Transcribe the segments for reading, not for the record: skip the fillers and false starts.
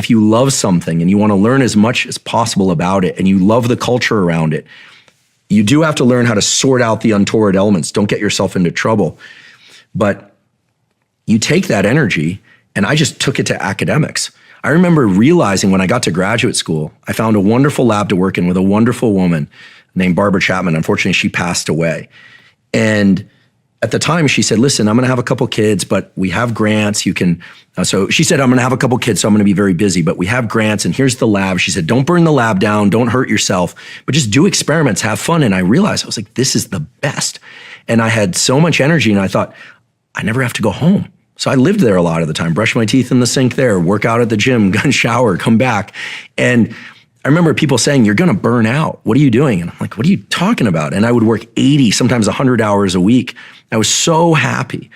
if you love something and you want to learn as much as possible about it and you love the culture around it, you do have to learn how to sort out the untoward elements. Don't get yourself into trouble. But you take that energy, and I just took it to academics. I remember realizing when I got to graduate school, I found a wonderful lab to work in with a wonderful woman named Barbara Chapman. Unfortunately, she passed away. And at the time, she said, listen, I'm going to have a couple kids, but we have grants. You can, so she said, I'm going to have a couple kids, so I'm going to be very busy, but we have grants, and here's the lab. She said, don't burn the lab down, don't hurt yourself, but just do experiments, have fun. And I realized, I was like, this is the best. And I had so much energy, and I thought, I never have to go home. So I lived there a lot of the time, brush my teeth in the sink there, work out at the gym, shower, come back. And I remember people saying, you're going to burn out. What are you doing? And I'm like, what are you talking about? And I would work 80, sometimes 100 hours a week. I was so happy.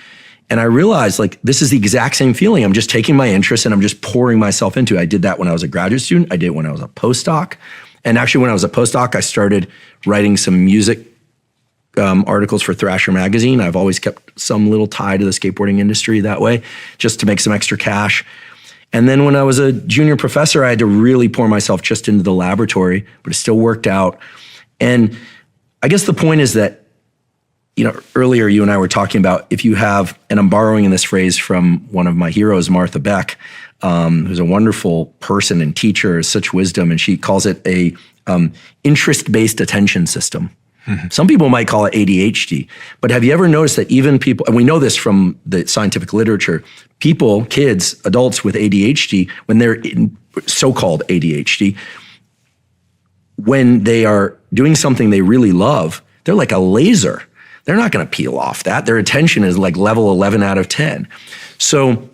And I realized, like, this is the exact same feeling. I'm just taking my interest and I'm just pouring myself into it. I did that when I was a graduate student. I did it when I was a postdoc. And actually, when I was a postdoc, I started writing some music articles for Thrasher magazine. I've always kept some little tie to the skateboarding industry that way, just to make some extra cash. And then when I was a junior professor, I had to really pour myself just into the laboratory, but it still worked out. And I guess the point is that, earlier you and I were talking about if you have, and I'm borrowing this phrase from one of my heroes, Martha Beck, who's a wonderful person and teacher, such wisdom, and she calls it a interest-based attention system. Mm-hmm. Some people might call it ADHD, but have you ever noticed that even people, and we know this from the scientific literature, people, kids, adults with ADHD, when they're in so-called ADHD, when they are doing something they really love, they're like a laser. They're not going to peel off that. Their attention is like level 11 out of 10. So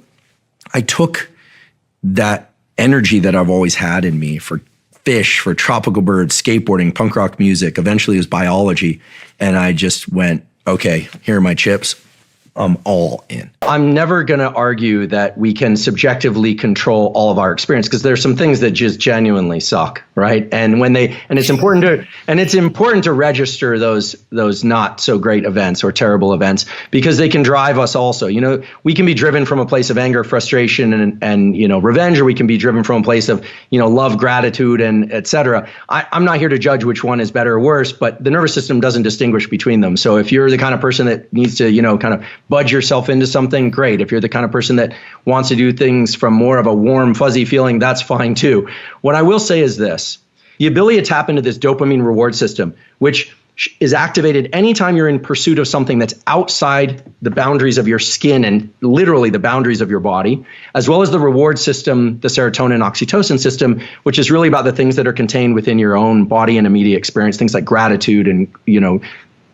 I took that energy that I've always had in me for fish, for tropical birds, skateboarding, punk rock music. Eventually it was biology. And I just went, okay, here are my chips. I'm all in. I'm never going to argue that we can subjectively control all of our experience, because there's some things that just genuinely suck, right? And it's important to register those not so great events or terrible events, because they can drive us also. We can be driven from a place of anger, frustration, and revenge, or we can be driven from a place of, love, gratitude, and et cetera. I'm not here to judge which one is better or worse, but the nervous system doesn't distinguish between them. So if you're the kind of person that needs to, kind of budge yourself into something, great. If you're the kind of person that wants to do things from more of a warm, fuzzy feeling, that's fine too. What I will say is this: the ability to tap into this dopamine reward system, which is activated anytime you're in pursuit of something that's outside the boundaries of your skin and literally the boundaries of your body, as well as the reward system, the serotonin, oxytocin system, which is really about the things that are contained within your own body and immediate experience, things like gratitude and,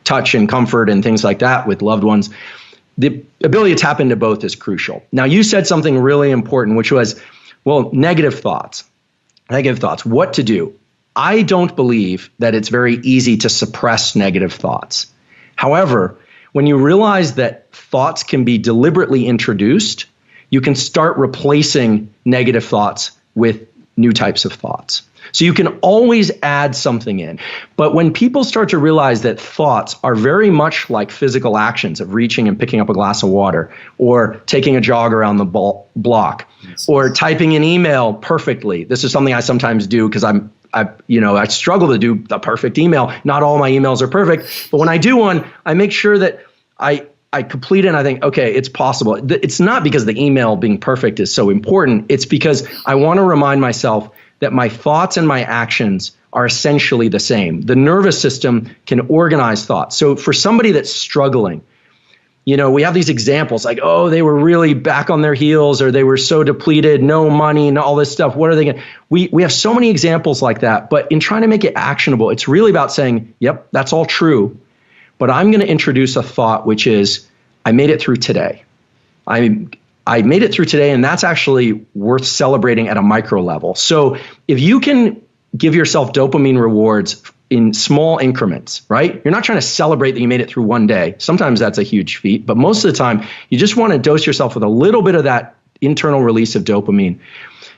touch and comfort and things like that with loved ones. The ability to tap into both is crucial. Now, you said something really important, which was, negative thoughts. What to do? I don't believe that it's very easy to suppress negative thoughts. However, when you realize that thoughts can be deliberately introduced, you can start replacing negative thoughts with new types of thoughts. So you can always add something in. But when people start to realize that thoughts are very much like physical actions of reaching and picking up a glass of water, or taking a jog around the block, or typing an email perfectly. This is something I sometimes do because I struggle to do the perfect email. Not all my emails are perfect, but when I do one, I make sure that I complete it and I think, okay, it's possible. It's not because the email being perfect is so important. It's because I want to remind myself that my thoughts and my actions are essentially the same. The nervous system can organize thoughts. So for somebody that's struggling, we have these examples like, oh, they were really back on their heels, or they were so depleted, no money and all this stuff. What are they going to? We have so many examples like that. But in trying to make it actionable, it's really about saying, yep, that's all true. But I'm going to introduce a thought, which is, I made it through today. I made it through today, and that's actually worth celebrating at a micro level. So if you can give yourself dopamine rewards in small increments, right? You're not trying to celebrate that you made it through one day. Sometimes that's a huge feat, but most of the time, you just want to dose yourself with a little bit of that internal release of dopamine.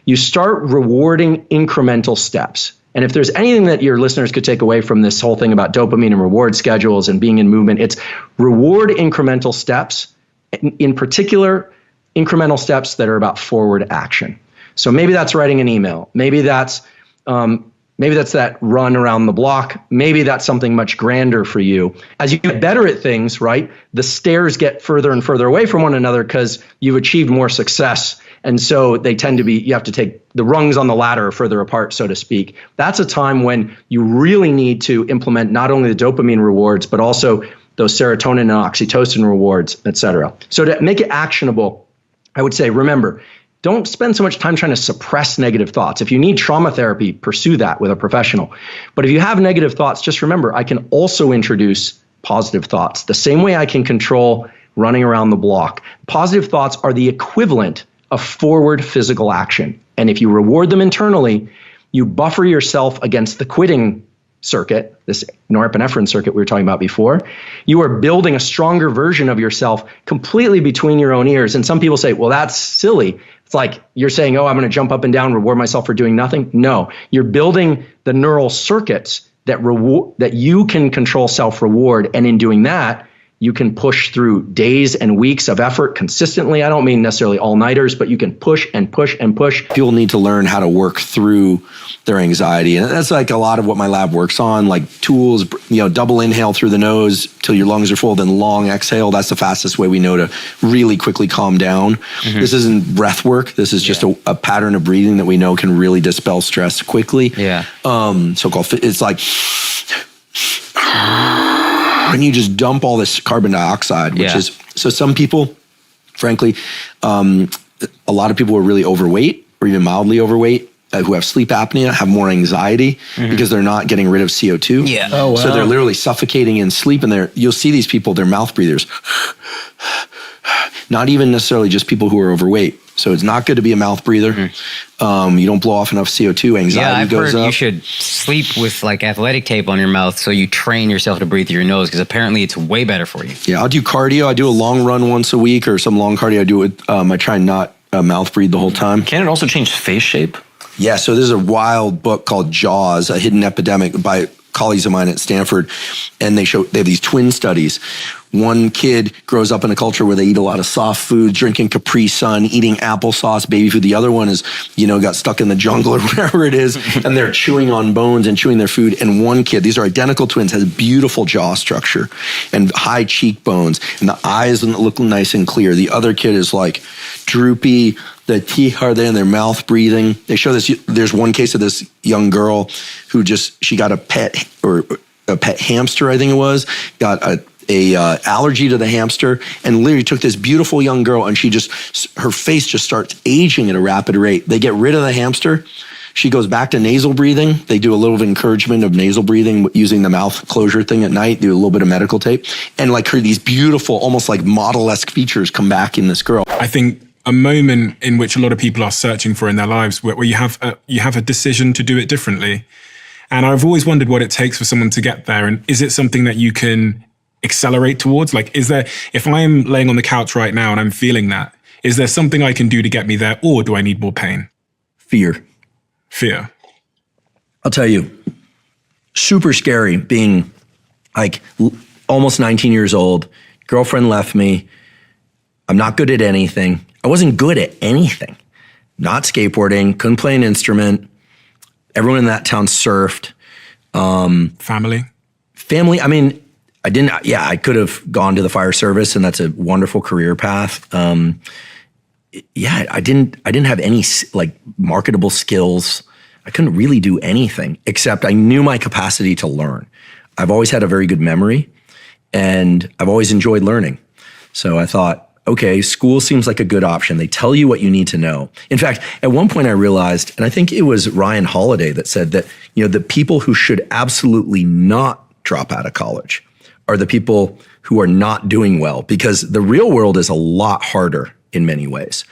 You start rewarding incremental steps. And if there's anything that your listeners could take away from this whole thing about dopamine and reward schedules and being in movement, it's reward incremental steps, in particular, incremental steps that are about forward action. So maybe that's writing an email. Maybe that's that run around the block. Maybe that's something much grander for you. As you get better at things, right, the stairs get further and further away from one another because you've achieved more success. And so they tend to be, you have to take the rungs on the ladder further apart, so to speak. That's a time when you really need to implement not only the dopamine rewards, but also those serotonin and oxytocin rewards, et cetera. So to make it actionable, I would say, remember, don't spend so much time trying to suppress negative thoughts. If you need trauma therapy, pursue that with a professional. But if you have negative thoughts, just remember, I can also introduce positive thoughts. The same way I can control running around the block. Positive thoughts are the equivalent of forward physical action. And if you reward them internally, you buffer yourself against the quitting circuit, this norepinephrine circuit we were talking about before. You are building a stronger version of yourself completely between your own ears. And some people say, well, that's silly. It's like you're saying, oh, I'm going to jump up and down, reward myself for doing nothing. No, you're building the neural circuits that you can control self-reward. And in doing that, you can push through days and weeks of effort consistently. I don't mean necessarily all-nighters, but you can push and push and push. People need to learn how to work through their anxiety. And that's like a lot of what my lab works on, like tools, double inhale through the nose till your lungs are full, then long exhale. That's the fastest way we know to really quickly calm down. Mm-hmm. This isn't breath work. This is just a pattern of breathing that we know can really dispel stress quickly. Yeah. So-called, it's like, and you just dump all this carbon dioxide, which is, so some people, frankly, a lot of people who are really overweight or even mildly overweight who have sleep apnea have more anxiety because they're not getting rid of CO2. Yeah. Oh, wow. So they're literally suffocating in sleep, and you'll see these people, they're mouth breathers. Not even necessarily just people who are overweight. So it's not good to be a mouth breather. You don't blow off enough CO2, anxiety goes up. You should sleep with like athletic tape on your mouth so you train yourself to breathe through your nose, because apparently it's way better for you. Yeah, I'll do cardio. I do a long run once a week or some long cardio. I do it. I try not mouth breathe the whole time. Can it also change face shape? Yeah, so there's a wild book called Jaws, A Hidden Epidemic by colleagues of mine at Stanford, and they have these twin studies. One kid grows up in a culture where they eat a lot of soft food, drinking Capri Sun, eating applesauce, baby food. The other one is, got stuck in the jungle or whatever it is, and they're chewing on bones and chewing their food. And one kid, these are identical twins, has beautiful jaw structure and high cheekbones, and the eyes look nice and clear. The other kid is like droopy, the teeth are there in their mouth breathing. They show this, there's one case of this young girl who she got a pet hamster, I think it was, got a allergy to the hamster, and literally took this beautiful young girl, and her face just starts aging at a rapid rate. They get rid of the hamster. She goes back to nasal breathing. They do a little encouragement of nasal breathing using the mouth closure thing at night, do a little bit of medical tape. And these beautiful, almost like model-esque features come back in this girl. I think a moment in which a lot of people are searching for in their lives where you have a decision to do it differently. And I've always wondered what it takes for someone to get there. And is it something that you can accelerate towards? Like, if I'm laying on the couch right now and I'm feeling that, is there something I can do to get me there, or do I need more pain? Fear. I'll tell you, super scary being like almost 19 years old. Girlfriend left me. I'm not good at anything. I wasn't good at anything. Not skateboarding, couldn't play an instrument. Everyone in that town surfed. Family. I mean, I could have gone to the fire service, and that's a wonderful career path. I didn't have any marketable skills. I couldn't really do anything, except I knew my capacity to learn. I've always had a very good memory, and I've always enjoyed learning. So I thought, okay, school seems like a good option. They tell you what you need to know. In fact, at one point I realized, and I think it was Ryan Holiday that said that, the people who should absolutely not drop out of college are the people who are not doing well, because the real world is a lot harder in many ways.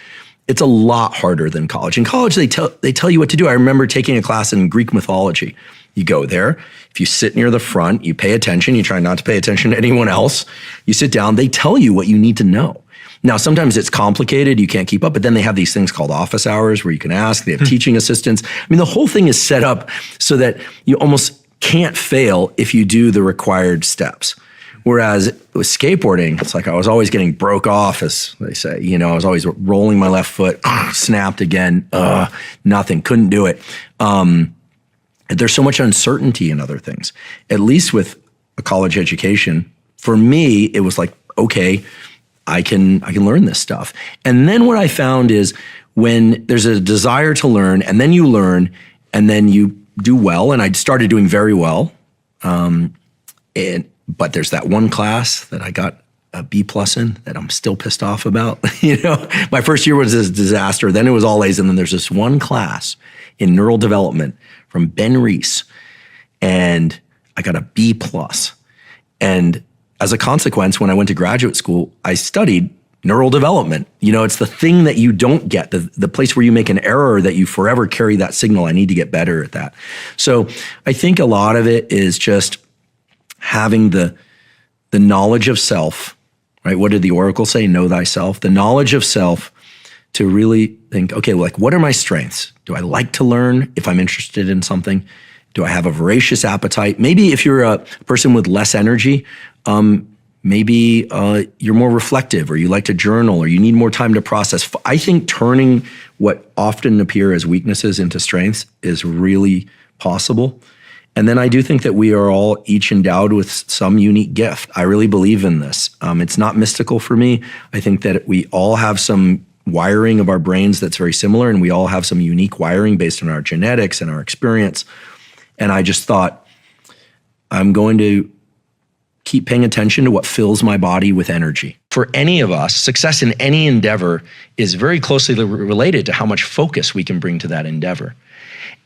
It's a lot harder than college. In college, they tell you what to do. I remember taking a class in Greek mythology. You go there, if you sit near the front, you pay attention, you try not to pay attention to anyone else, you sit down, they tell you what you need to know. Now, sometimes it's complicated, you can't keep up, but then they have these things called office hours where you can ask, they have teaching assistants. I mean, the whole thing is set up so that you almost can't fail if you do the required steps. Whereas with skateboarding, it's like I was always getting broke off, as they say. You know, I was always rolling my left foot, snapped again, nothing, couldn't do it. There's so much uncertainty in other things. At least with a college education, for me, it was like, okay, I can learn this stuff. And then what I found is when there's a desire to learn, and then you learn, and then you do well, and I started doing very well. But there's that one class that I got a B+ in that I'm still pissed off about. You know, my first year was a disaster. Then it was all A's. And then there's this one class in neural development from Ben Reese, and I got a B+. And as a consequence, when I went to graduate school, I studied neural development. You know, it's the thing that you don't get, the place where you make an error that you forever carry that signal. I need to get better at that. So I think a lot of it is just having the knowledge of self, right? What did the Oracle say? Know thyself. The knowledge of self to really think, okay, well, like, what are my strengths? Do I like to learn if I'm interested in something? Do I have a voracious appetite? Maybe if you're a person with less energy, maybe you're more reflective, or you like to journal, or you need more time to process. I think turning what often appear as weaknesses into strengths is really possible. And then I do think that we are all each endowed with some unique gift. I really believe in this. It's not mystical for me. I think that we all have some wiring of our brains that's very similar, and we all have some unique wiring based on our genetics and our experience. And I just thought, I'm going to keep paying attention to what fills my body with energy. For any of us, success in any endeavor is very closely related to how much focus we can bring to that endeavor.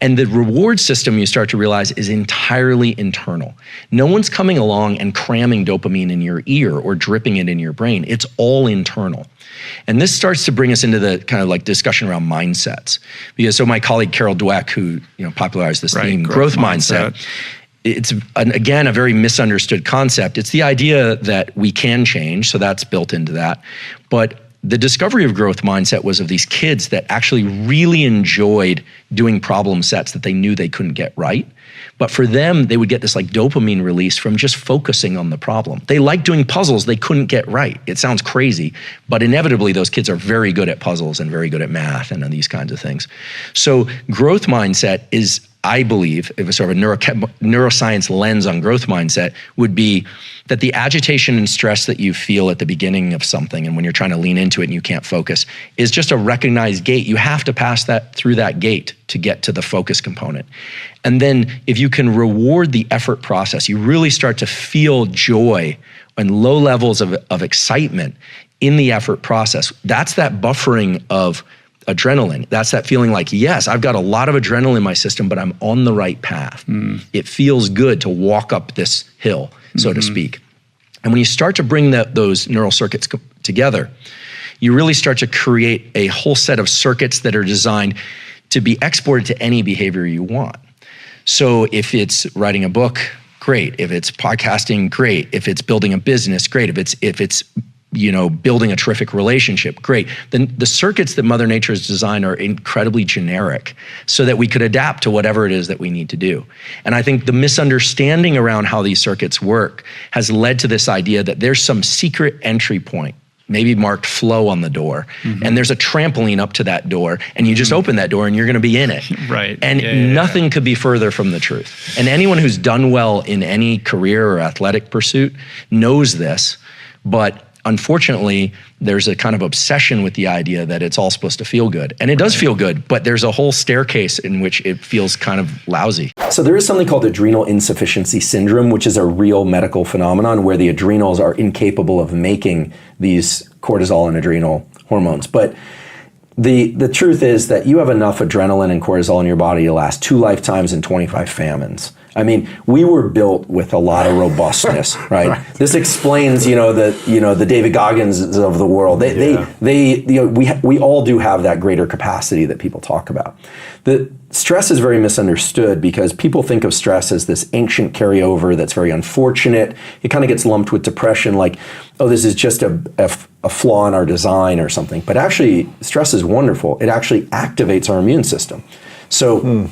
And the reward system, you start to realize, is entirely internal. No one's coming along and cramming dopamine in your ear or dripping it in your brain. It's all internal. And this starts to bring us into the kind of like discussion around mindsets. Because so my colleague Carol Dweck, who popularized this theme, growth mindset, it's again a very misunderstood concept. It's the idea that we can change, so that's built into that. But the discovery of growth mindset was of these kids that actually really enjoyed doing problem sets that they knew they couldn't get right. But for them, they would get this like dopamine release from just focusing on the problem. They liked doing puzzles they couldn't get right. It sounds crazy, but inevitably those kids are very good at puzzles and very good at math and these kinds of things. So growth mindset is, I believe, if a sort of a neuroscience lens on growth mindset would be that the agitation and stress that you feel at the beginning of something, and when you're trying to lean into it and you can't focus, is just a recognized gate. You have to pass through that gate to get to the focus component. And then if you can reward the effort process, you really start to feel joy and low levels of excitement in the effort process. That's that buffering of adrenaline. That's that feeling like, yes, I've got a lot of adrenaline in my system, but I'm on the right path. It feels good to walk up this hill, so to speak. And when you start to bring those neural circuits together, you really start to create a whole set of circuits that are designed to be exported to any behavior you want. So if it's writing a book, great. If it's podcasting, great. If it's building a business, great. If it's building a terrific relationship, great. Then the circuits that Mother Nature has designed are incredibly generic so that we could adapt to whatever it is that we need to do. And I think the misunderstanding around how these circuits work has led to this idea that there's some secret entry point, maybe marked flow on the door, and there's a trampoline up to that door, and you just open that door and you're gonna be in it. Right. And nothing could be further from the truth. And anyone who's done well in any career or athletic pursuit knows this, but unfortunately, there's a kind of obsession with the idea that it's all supposed to feel good. And it does feel good, but there's a whole staircase in which it feels kind of lousy. So there is something called adrenal insufficiency syndrome, which is a real medical phenomenon where the adrenals are incapable of making these cortisol and adrenal hormones. But the truth is that you have enough adrenaline and cortisol in your body to last 2 lifetimes and 25 famines. I mean, we were built with a lot of robustness, right? This explains, the David Goggins of the world. We all do have that greater capacity that people talk about. The stress is very misunderstood because people think of stress as this ancient carryover that's very unfortunate. It kind of gets lumped with depression, like, oh, this is just a flaw in our design or something. But actually, stress is wonderful. It actually activates our immune system. So.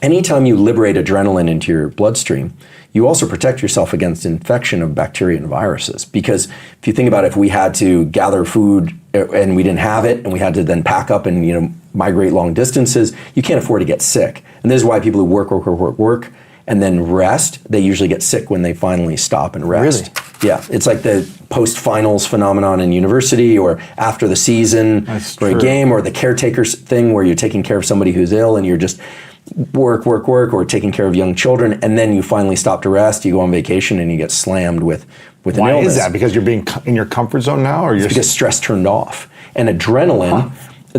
anytime you liberate adrenaline into your bloodstream, you also protect yourself against infection of bacteria and viruses. Because if you think about it, if we had to gather food and we didn't have it, and we had to then pack up and migrate long distances, you can't afford to get sick. And this is why people who work, and then rest, they usually get sick when they finally stop and rest. Really? Yeah, it's like the post-finals phenomenon in university, or after the season for a game, or the caretakers thing where you're taking care of somebody who's ill and you're just work, or taking care of young children, and then you finally stop to rest, you go on vacation and you get slammed with an illness. Why is that? Because you're being in your comfort zone now? Or because stress turned off. And adrenaline,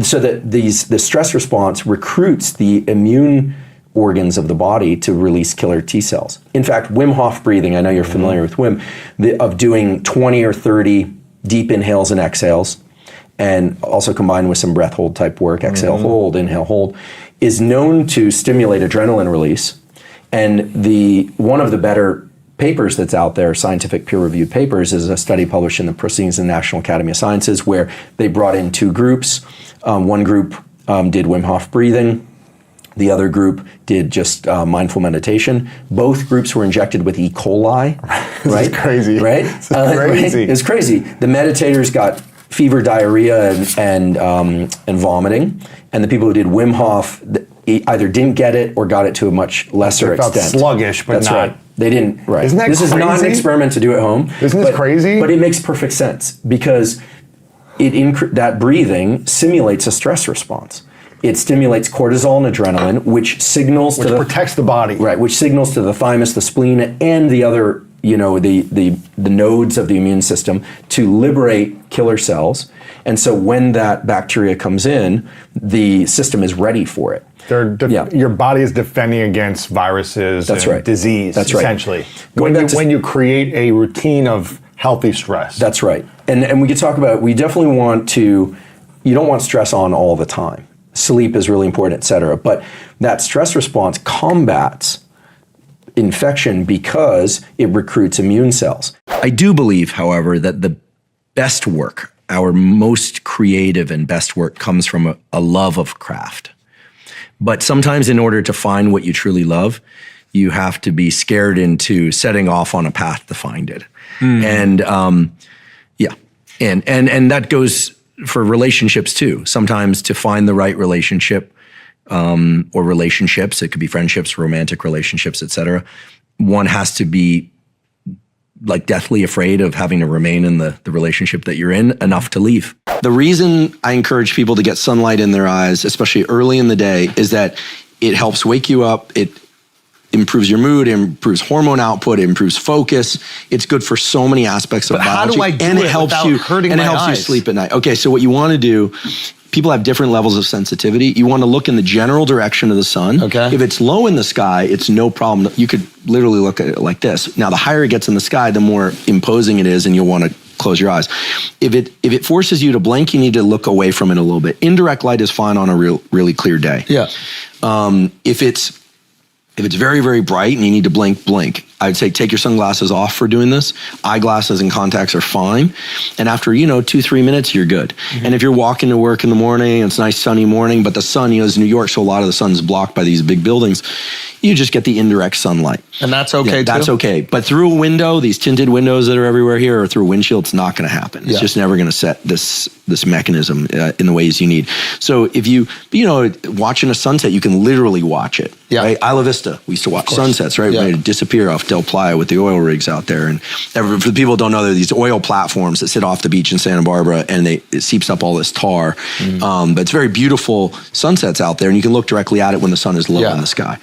so that the stress response recruits the immune organs of the body to release killer T cells. In fact, Wim Hof breathing, I know you're familiar with Wim, of doing 20 or 30 deep inhales and exhales, and also combined with some breath hold type work, exhale, hold, inhale, hold, is known to stimulate adrenaline release. And one of the better papers that's out there, scientific peer-reviewed papers, is a study published in the Proceedings of the National Academy of Sciences, where they brought in two groups. One group did Wim Hof breathing. The other group did just mindful meditation. Both groups were injected with E. coli. This is crazy. Right? It's crazy. Right? It's crazy. The meditators got fever, diarrhea, and vomiting. And the people who did Wim Hof either didn't get it or got it to a much lesser They felt extent. sluggish, but That's not. right. They didn't. Right. Isn't that This is not an crazy? experiment to do at home. Isn't this crazy? But it makes perfect sense, because that breathing simulates a stress response. It stimulates cortisol and adrenaline, which signals Which protects the body. Right, which signals to the thymus, the spleen, and the other, the nodes of the immune system to liberate killer cells. And so when that bacteria comes in, the system is ready for it. Your body is defending against viruses and disease, That's right. essentially. When you create a routine of healthy stress. That's right. And we could talk about, we definitely you don't want stress on all the time. Sleep is really important, et cetera. But that stress response combats infection because it recruits immune cells. I do believe, however, that the best work, our most creative and best work, comes from a love of craft. But sometimes in order to find what you truly love, you have to be scared into setting off on a path to find it. And and that goes for relationships too. Sometimes to find the right relationship, or relationships, it could be friendships, romantic relationships, et cetera, one has to be like deathly afraid of having to remain in the relationship that you're in enough to leave. The reason I encourage people to get sunlight in their eyes, especially early in the day, is that it helps wake you up. It improves your mood, it improves hormone output, it improves focus. It's good for so many aspects of biology. How do I do and it it helps without you hurting and it my helps you eyes? sleep at night. Okay, so what you want to do, people have different levels of sensitivity. You want to look in the general direction of the sun. Okay. If it's low in the sky, it's no problem. You could literally look at it like this. Now, the higher it gets in the sky, the more imposing it is, and you'll want to close your eyes. If it forces you to blink, you need to look away from it a little bit. Indirect light is fine on a really clear day. Yeah. If it's very, very bright and you need to blink. I'd say take your sunglasses off for doing this. Eyeglasses and contacts are fine. And after, 2-3 minutes, you're good. And if you're walking to work in the morning, it's a nice sunny morning, but the sun, it's New York, so a lot of the sun's blocked by these big buildings, you just get the indirect sunlight. And that's okay, too? That's okay. But through a window, these tinted windows that are everywhere here, or through a windshield, it's not going to happen. It's just never going to set this mechanism in the ways you need. So if watching a sunset, you can literally watch it. Yeah. Right? Isla Vista, we used to watch sunsets, right? Yeah. Ready to disappear off Del Playa with the oil rigs out there. And for the people who don't know, there are these oil platforms that sit off the beach in Santa Barbara, and it seeps up all this tar. But it's very beautiful sunsets out there, and you can look directly at it when the sun is low in the sky.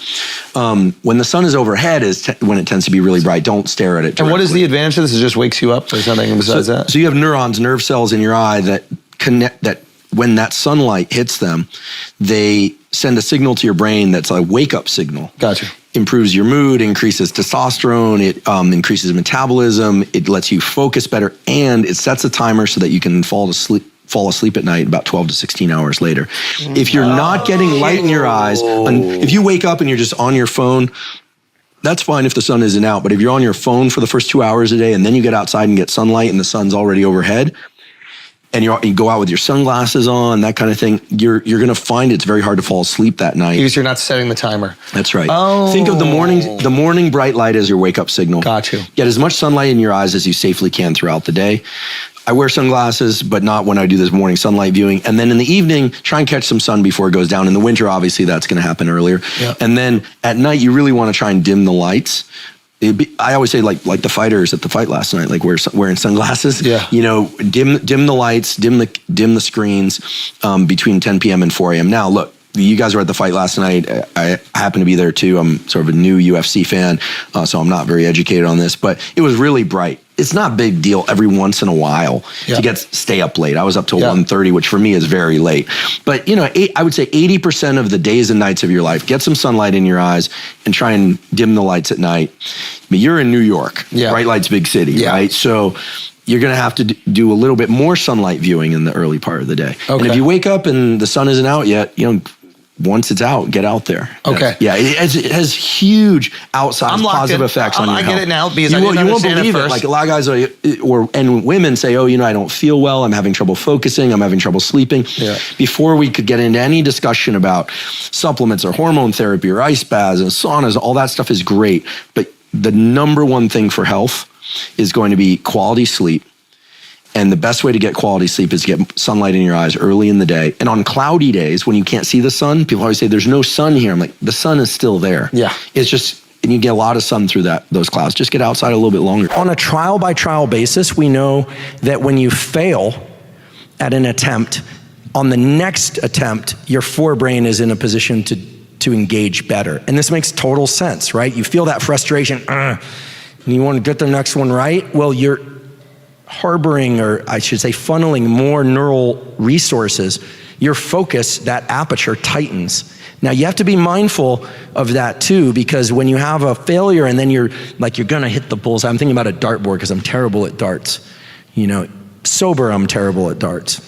When the sun is overhead is when it tends to be really bright. Don't stare at it directly. And what is the advantage of this? It just wakes you up? There's nothing besides that? So you have nerve cells in your eye that connect, that when that sunlight hits them, they send a signal to your brain that's a wake-up signal. Gotcha. Improves your mood, increases testosterone, it increases metabolism, it lets you focus better, and it sets a timer so that you can fall asleep at night about 12 to 16 hours later. If you're not getting light in your eyes, if you wake up and you're just on your phone, that's fine if the sun isn't out. But if you're on your phone for the first 2 hours a day and then you get outside and get sunlight and the sun's already overhead, and you go out with your sunglasses on, that kind of thing, you're going to find it's very hard to fall asleep that night. Because you're not setting the timer. That's right. Oh. Think of the morning bright light as your wake up signal. Got you. Get as much sunlight in your eyes as you safely can throughout the day. I wear sunglasses, but not when I do this morning sunlight viewing. And then in the evening, try and catch some sun before it goes down. In the winter, obviously, that's going to happen earlier. Yep. And then at night, you really want to try and dim the lights. I always say like the fighters at the fight last night, like wearing sunglasses. Yeah. You know, dim the lights, dim the screens between 10 p.m. and 4 a.m. Now, look. You guys were at the fight last night. I happen to be there too. I'm sort of a new UFC fan, so I'm not very educated on this, but it was really bright. It's not a big deal every once in a while to stay up late. I was up till 1:30, which for me is very late. But you know, I would say 80% of the days and nights of your life, get some sunlight in your eyes and try and dim the lights at night. But you're in New York, bright lights, big city, right? So you're going to have to do a little bit more sunlight viewing in the early part of the day. Okay. And if you wake up and the sun isn't out yet, you know, once it's out, get out there. Okay. It has huge outsized positive effects on your health. I get it now because you won't believe it. Like a lot of guys and women say, oh, you know, I don't feel well. I'm having trouble focusing. I'm having trouble sleeping. Yeah. Before we could get into any discussion about supplements or hormone therapy or ice baths and saunas, all that stuff is great. But the number one thing for health is going to be quality sleep. And the best way to get quality sleep is to get sunlight in your eyes early in the day. And on cloudy days, when you can't see the sun, people always say, there's no sun here. I'm like, the sun is still there. Yeah. It's just, and you get a lot of sun through those clouds. Just get outside a little bit longer. On a trial by trial basis, we know that when you fail at an attempt, on the next attempt, your forebrain is in a position to engage better. And this makes total sense, right? You feel that frustration, and you want to get the next one right. Well, you're harboring, or I should say funneling more neural resources. Your focus, that aperture tightens. Now you have to be mindful of that too, because when you have a failure and then you're gonna hit the bullseye. I'm thinking about a dartboard because I'm terrible at darts. You know, sober, I'm terrible at darts.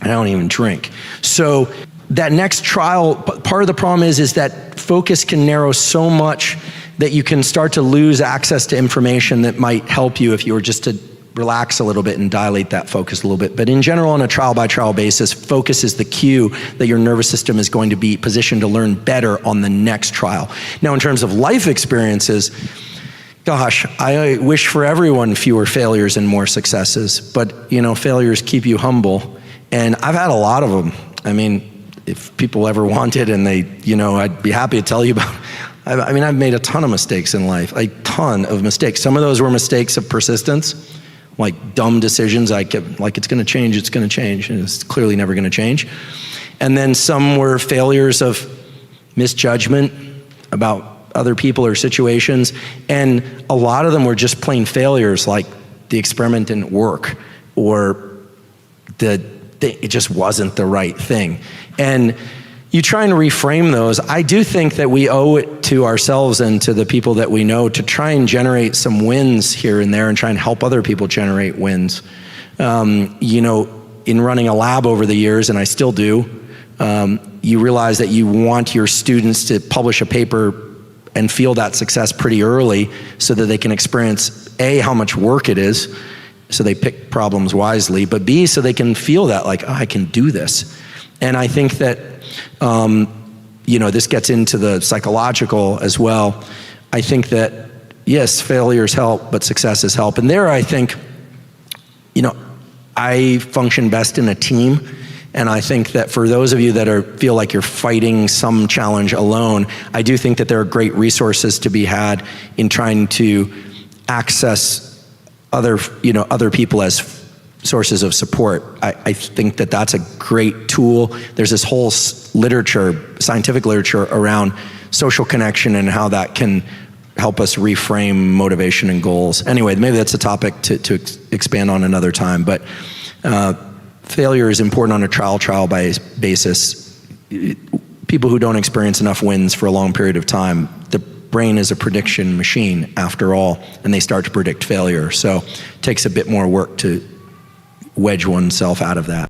I don't even drink. So that next trial, part of the problem is that focus can narrow so much that you can start to lose access to information that might help you if you were just to relax a little bit and dilate that focus a little bit. But in general, on a trial by trial basis, focus is the cue that your nervous system is going to be positioned to learn better on the next trial. Now, in terms of life experiences, gosh, I wish for everyone fewer failures and more successes. But, you know, failures keep you humble. And I've had a lot of them. I mean, if people ever wanted and they, you know, I'd be happy to tell you about. I mean, I've made a ton of mistakes in life, a ton of mistakes. Some of those were mistakes of persistence, like dumb decisions. I kept, like, it's going to change, and it's clearly never going to change. And then some were failures of misjudgment about other people or situations. And a lot of them were just plain failures, like the experiment didn't work, or it just wasn't the right thing. And you try and reframe those. I do think that we owe it to ourselves and to the people that we know to try and generate some wins here and there and try and help other people generate wins. You know, in running a lab over the years, and I still do, you realize that you want your students to publish a paper and feel that success pretty early so that they can experience, A, how much work it is, so they pick problems wisely, but B, so they can feel that, like, oh, I can do this. And I think that, you know, this gets into the psychological as well. I think that, yes, failures help, but successes help. And there, I think, you know, I function best in a team. And I think that for those of you that feel like you're fighting some challenge alone, I do think that there are great resources to be had in trying to access other people as sources of support. I think that that's a great tool. There's this whole scientific literature around social connection and how that can help us reframe motivation and goals. Anyway, maybe that's a topic to expand on another time, but failure is important on a trial basis. People who don't experience enough wins for a long period of time, the brain is a prediction machine after all, and they start to predict failure. So it takes a bit more work to wedge oneself out of that.